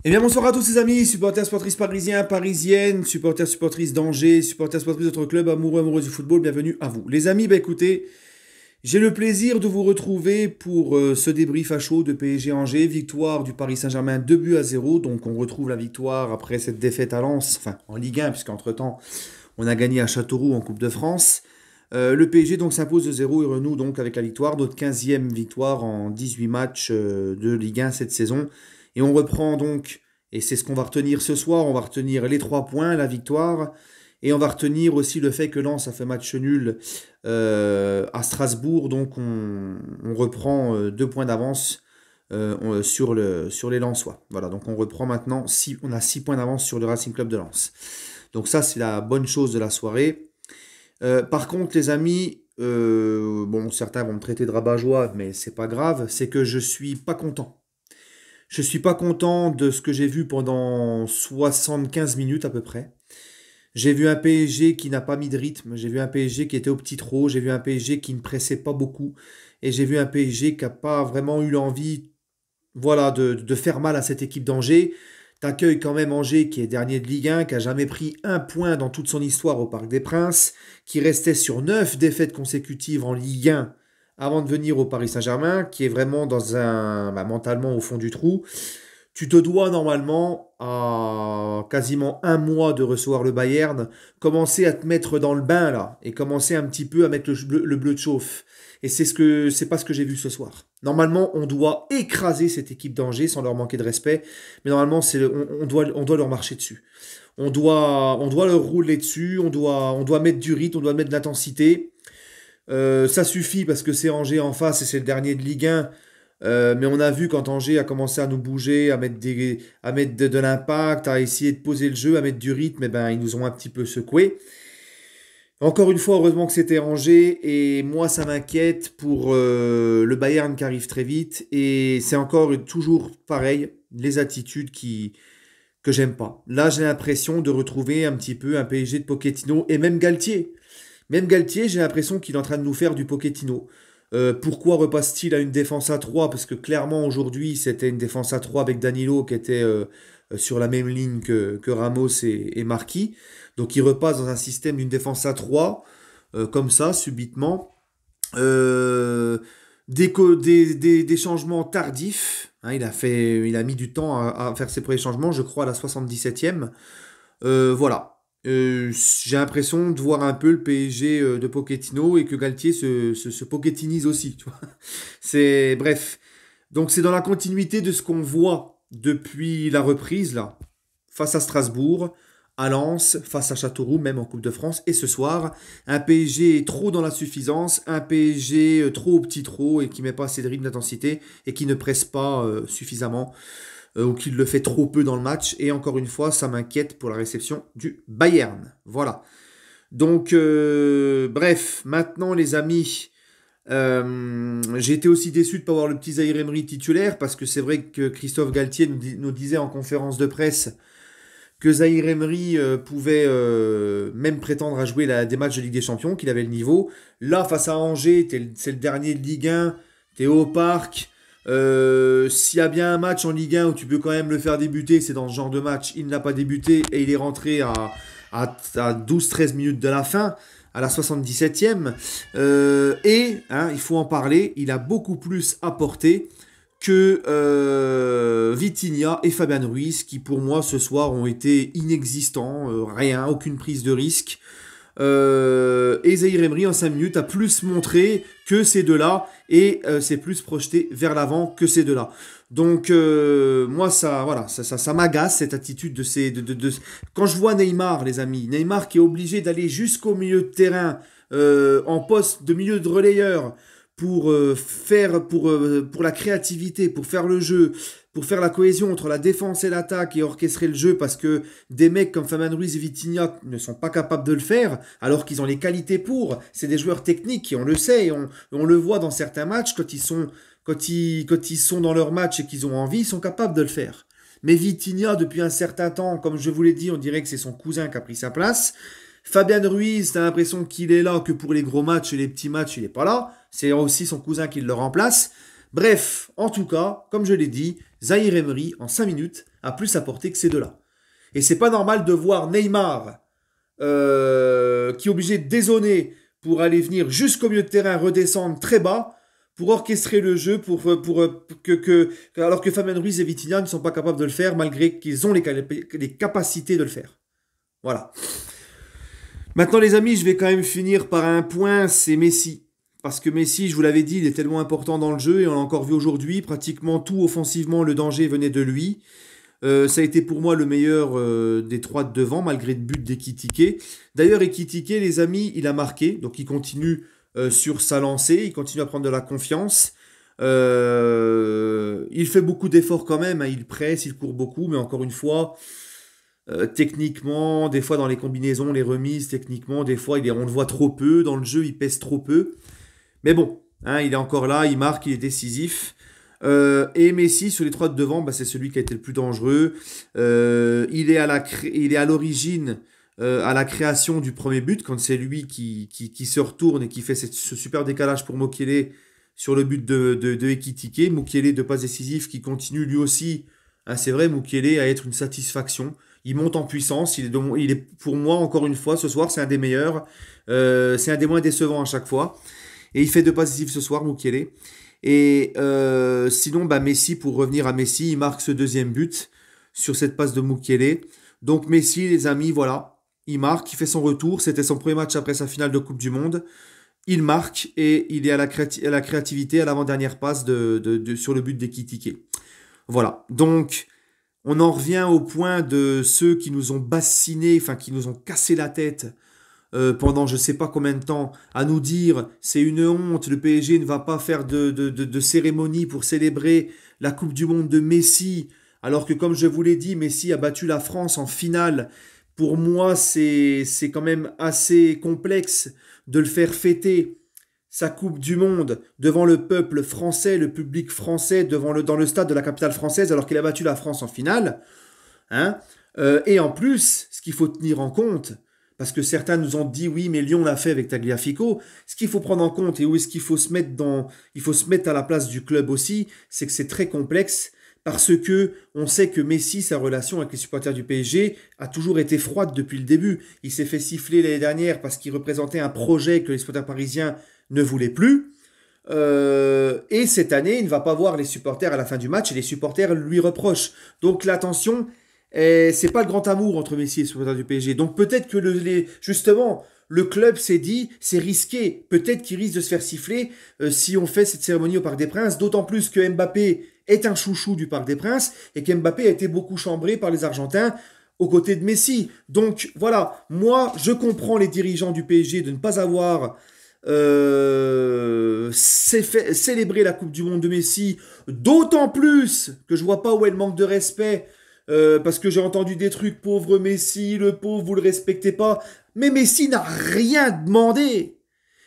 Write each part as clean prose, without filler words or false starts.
Eh bien bonsoir à tous les amis, supporters sportifs parisiens, parisiennes, supporters supportrices d'Angers, supporters sportifs d'autres clubs, amoureux, amoureuses du football, bienvenue à vous. Les amis, écoutez, j'ai le plaisir de vous retrouver pour ce débrief à chaud de PSG Angers, victoire du Paris Saint-Germain 2-0, donc on retrouve la victoire après cette défaite à Lens, enfin en Ligue 1, puisqu'entre-temps on a gagné à Châteauroux en Coupe de France. Le PSG donc s'impose de 0 et renoue donc avec la victoire, notre 15e victoire en 18 matchs de Ligue 1 cette saison. Et on reprend donc, et c'est ce qu'on va retenir ce soir, on va retenir les 3 points, la victoire, et on va retenir aussi le fait que Lens a fait match nul à Strasbourg, donc on reprend 2 points d'avance sur les Lensois. Voilà, donc on reprend maintenant, on a 6 points d'avance sur le Racing Club de Lens. Donc ça c'est la bonne chose de la soirée. Par contre les amis, bon certains vont me traiter de rabat-joie, mais c'est pas grave, c'est que je suis pas content. Je suis pas content de ce que j'ai vu pendant 75 minutes à peu près. J'ai vu un PSG qui n'a pas mis de rythme, j'ai vu un PSG qui était au petit trot, j'ai vu un PSG qui ne pressait pas beaucoup, et j'ai vu un PSG qui n'a pas vraiment eu l'envie, voilà, de faire mal à cette équipe d'Angers. T'accueilles quand même Angers qui est dernier de Ligue 1, qui a jamais pris un point dans toute son histoire au Parc des Princes, qui restait sur 9 défaites consécutives en Ligue 1 avant de venir au Paris Saint-Germain, qui est vraiment mentalement au fond du trou. Tu te dois normalement, à quasiment un mois de recevoir le Bayern, commencer à te mettre dans le bain là, et commencer un petit peu à mettre le bleu de chauffe. Et c'est pas ce que j'ai vu ce soir. Normalement, on doit écraser cette équipe d'Angers sans leur manquer de respect, mais normalement, on doit leur marcher dessus. On doit leur rouler dessus, on doit mettre du rythme, on doit mettre de l'intensité. Ça suffit parce que c'est Angers en face et c'est le dernier de Ligue 1. Mais on a vu quand Angers a commencé à nous bouger, à mettre de l'impact, à essayer de poser le jeu, à mettre du rythme, et ben, ils nous ont un petit peu secoué. Encore une fois, heureusement que c'était Angers, et moi ça m'inquiète pour le Bayern qui arrive très vite, et c'est encore toujours pareil, les attitudes que j'aime pas. Là, j'ai l'impression de retrouver un petit peu un PSG de Pochettino, et même Galtier. Même Galtier, j'ai l'impression qu'il est en train de nous faire du Pochettino. Pourquoi repasse-t-il à une défense à 3? Parce que clairement aujourd'hui c'était une défense à 3 avec Danilo qui était sur la même ligne que Ramos et Marquis. Donc il repasse dans un système d'une défense à 3 comme ça, subitement. Euh, des changements tardifs. Hein, il a mis du temps à faire ses premiers changements, je crois à la 77e. Voilà. J'ai l'impression de voir un peu le PSG de Pochettino et que Galtier se Pochettinise aussi, tu vois. Bref. Donc c'est dans la continuité de ce qu'on voit depuis la reprise, là, face à Strasbourg, à Lens, face à Châteauroux, même en Coupe de France, et ce soir, un PSG trop dans la suffisance, un PSG trop au petit trot et qui met pas assez de rythme d'intensité et qui ne presse pas suffisamment ou qu'il le fait trop peu dans le match. Et encore une fois, ça m'inquiète pour la réception du Bayern. Voilà. Donc, bref, maintenant les amis, j'ai été aussi déçu de ne pas voir le petit Zahir Emery titulaire, parce que c'est vrai que Christophe Galtier nous disait en conférence de presse que Zahir Emery pouvait même prétendre à jouer des matchs de Ligue des Champions, qu'il avait le niveau. Là, face à Angers, c'est le dernier de Ligue 1, t'es au parc. S'il y a bien un match en Ligue 1 où tu peux quand même le faire débuter, c'est dans ce genre de match. Il n'a pas débuté et il est rentré à 12-13 minutes de la fin, à la 77e. Il faut en parler, il a beaucoup plus apporté que Vitinha et Fabian Ruiz, qui pour moi ce soir ont été inexistants, rien, aucune prise de risque. Et Zahir Emery en 5 minutes a plus montré que ces deux-là et s'est plus projeté vers l'avant que ces deux-là. Donc moi ça m'agace cette attitude quand je vois Neymar, les amis, Neymar qui est obligé d'aller jusqu'au milieu de terrain en poste de milieu de relayeur pour pour la créativité, pour faire le jeu, pour faire la cohésion entre la défense et l'attaque et orchestrer le jeu, parce que des mecs comme Fabian Ruiz et Vitinha ne sont pas capables de le faire, alors qu'ils ont les qualités pour. C'est des joueurs techniques et on le sait, et on le voit dans certains matchs, quand ils sont dans leur match et qu'ils ont envie, ils sont capables de le faire. Mais Vitinha, depuis un certain temps, comme je vous l'ai dit, on dirait que c'est son cousin qui a pris sa place. Fabian Ruiz, t'as l'impression qu'il est là que pour les gros matchs et les petits matchs, il n'est pas là. C'est aussi son cousin qui le remplace. Bref, en tout cas, comme je l'ai dit, Zaïre Emery, en 5 minutes, a plus apporté que ces deux-là. Et c'est pas normal de voir Neymar, qui est obligé de dézonner pour aller venir jusqu'au milieu de terrain, redescendre très bas, pour orchestrer le jeu, alors que Fabien Ruiz et Vitinha ne sont pas capables de le faire, malgré qu'ils ont les capacités de le faire. Voilà. Maintenant les amis, je vais quand même finir par un point, c'est Messi. Parce que Messi, je vous l'avais dit, il est tellement important dans le jeu, et on l'a encore vu aujourd'hui, pratiquement tout offensivement, le danger venait de lui. Ça a été pour moi le meilleur des trois de devant, malgré le but d'Ekitike. D'ailleurs, Ekitike, les amis, il a marqué, donc il continue sur sa lancée, il continue à prendre de la confiance. Il fait beaucoup d'efforts quand même, hein, il presse, il court beaucoup, mais encore une fois, techniquement, des fois dans les combinaisons, les remises, techniquement, des fois on le voit trop peu, dans le jeu il pèse trop peu. Mais bon, hein, il est encore là, il marque, il est décisif. Et Messi, sur les trois de devant, bah, c'est celui qui a été le plus dangereux. Il est à l'origine, à la création du premier but, quand c'est lui qui se retourne et qui fait ce super décalage pour Mukiele sur le but de Ekitike. Mukiele, de passe décisif, qui continue lui aussi, hein, c'est vrai, Mukiele à être une satisfaction. Il monte en puissance, il est pour moi, encore une fois, ce soir, c'est un des meilleurs. C'est un des moins décevants à chaque fois. Et il fait deux passes décisives ce soir, Mukiele. Et sinon, bah, Messi, pour revenir à Messi, il marque ce deuxième but sur cette passe de Mukiele. Donc Messi, les amis, voilà, il marque, il fait son retour. C'était son premier match après sa finale de Coupe du Monde. Il marque et il est à la créativité, à l'avant-dernière passe sur le but d'Ekitike. Voilà, donc on en revient au point de ceux qui nous ont bassinés, enfin qui nous ont cassé la tête pendant je sais pas combien de temps, à nous dire c'est une honte, le PSG ne va pas faire de cérémonie pour célébrer la Coupe du Monde de Messi, alors que comme je vous l'ai dit, Messi a battu la France en finale. Pour moi, c'est quand même assez complexe de le faire fêter sa Coupe du Monde devant le peuple français, le public français, dans le stade de la capitale française, alors qu'il a battu la France en finale. Hein. Et en plus, ce qu'il faut tenir en compte, parce que certains nous ont dit oui, mais Lyon l'a fait avec Tagliafico. Ce qu'il faut prendre en compte et où est-ce qu'il faut se mettre il faut se mettre à la place du club aussi, c'est que c'est très complexe parce que on sait que Messi, sa relation avec les supporters du PSG a toujours été froide depuis le début. Il s'est fait siffler l'année dernière parce qu'il représentait un projet que les supporters parisiens ne voulaient plus. Et cette année, il ne va pas voir les supporters à la fin du match et les supporters lui reprochent. Donc l'attention, c'est pas le grand amour entre Messi et les supporters du PSG. Donc peut-être que justement, le club s'est dit, c'est risqué. Peut-être qu'il risque de se faire siffler si on fait cette cérémonie au Parc des Princes. D'autant plus que Mbappé est un chouchou du Parc des Princes et qu'Mbappé a été beaucoup chambré par les Argentins aux côtés de Messi. Donc voilà, moi je comprends les dirigeants du PSG de ne pas avoir célébrer la Coupe du Monde de Messi, d'autant plus que je vois pas où est le manque de respect, parce que j'ai entendu des trucs, pauvre Messi, le pauvre, vous le respectez pas. Mais Messi n'a rien demandé.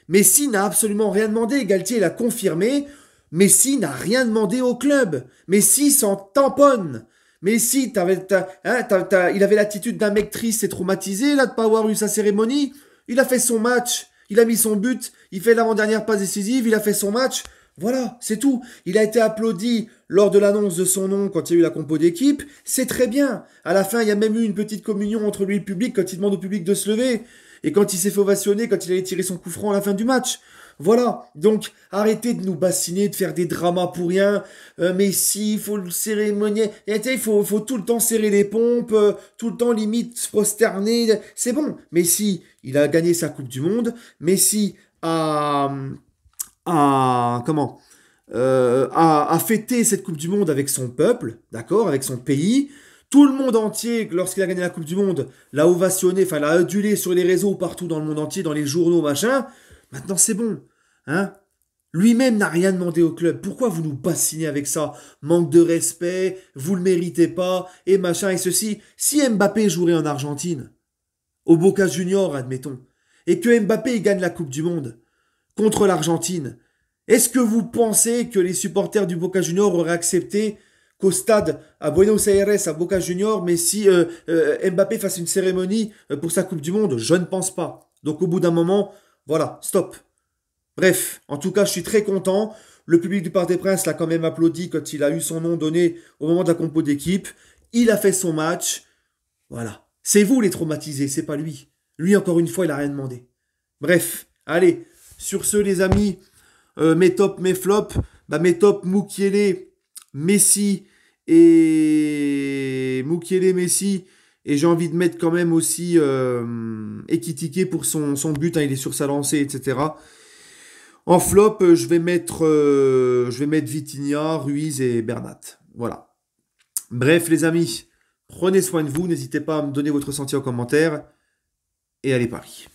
Messi n'a absolument rien demandé. Galtier l'a confirmé. Messi n'a rien demandé au club. Messi s'en tamponne. Messi, il avait l'attitude d'un mec triste et traumatisé là de pas avoir eu sa cérémonie. Il a fait son match. Il a mis son but, il fait l'avant-dernière passe décisive, il a fait son match. Voilà, c'est tout. Il a été applaudi lors de l'annonce de son nom quand il y a eu la compo d'équipe. C'est très bien. À la fin, il y a même eu une petite communion entre lui et le public quand il demande au public de se lever. Et quand il s'est fait ovationner, quand il allait tirer son coup franc à la fin du match. Voilà. Donc, arrêtez de nous bassiner, de faire des dramas pour rien. Mais si, il faut le cérémonier. Il faut tout le temps serrer les pompes, tout le temps limite se prosterner. C'est bon. Mais si, il a gagné sa Coupe du Monde. Messi a fêté cette Coupe du Monde avec son peuple, d'accord, avec son pays. Tout le monde entier, lorsqu'il a gagné la Coupe du Monde, l'a ovationné, enfin l'a adulé sur les réseaux partout dans le monde entier, dans les journaux, machin. Maintenant c'est bon, hein. Lui-même n'a rien demandé au club. Pourquoi vous nous bassinez avec ça? Manque de respect, vous le méritez pas, et machin et ceci. Si Mbappé jouerait en Argentine, au Boca Junior, admettons, et que Mbappé gagne la Coupe du Monde contre l'Argentine, est-ce que vous pensez que les supporters du Boca Junior auraient accepté qu'au stade à Buenos Aires, à Boca Junior, Mbappé fasse une cérémonie pour sa Coupe du Monde? Je ne pense pas. Donc au bout d'un moment, voilà, stop. Bref, en tout cas, je suis très content. Le public du Parc des Princes l'a quand même applaudi quand il a eu son nom donné au moment de la compo d'équipe. Il a fait son match. Voilà. C'est vous les traumatisés, c'est pas lui. Lui, encore une fois, il a rien demandé. Bref, allez. Sur ce, les amis, mes tops, mes flops. Mes tops, Mukiele, Messi et Messi. Et j'ai envie de mettre quand même aussi Ekitike pour son but. Hein, il est sur sa lancée, etc. En flop, je vais mettre Vitinha, Ruiz et Bernat. Voilà. Bref, les amis, prenez soin de vous. N'hésitez pas à me donner votre ressenti en commentaire. Et allez Paris.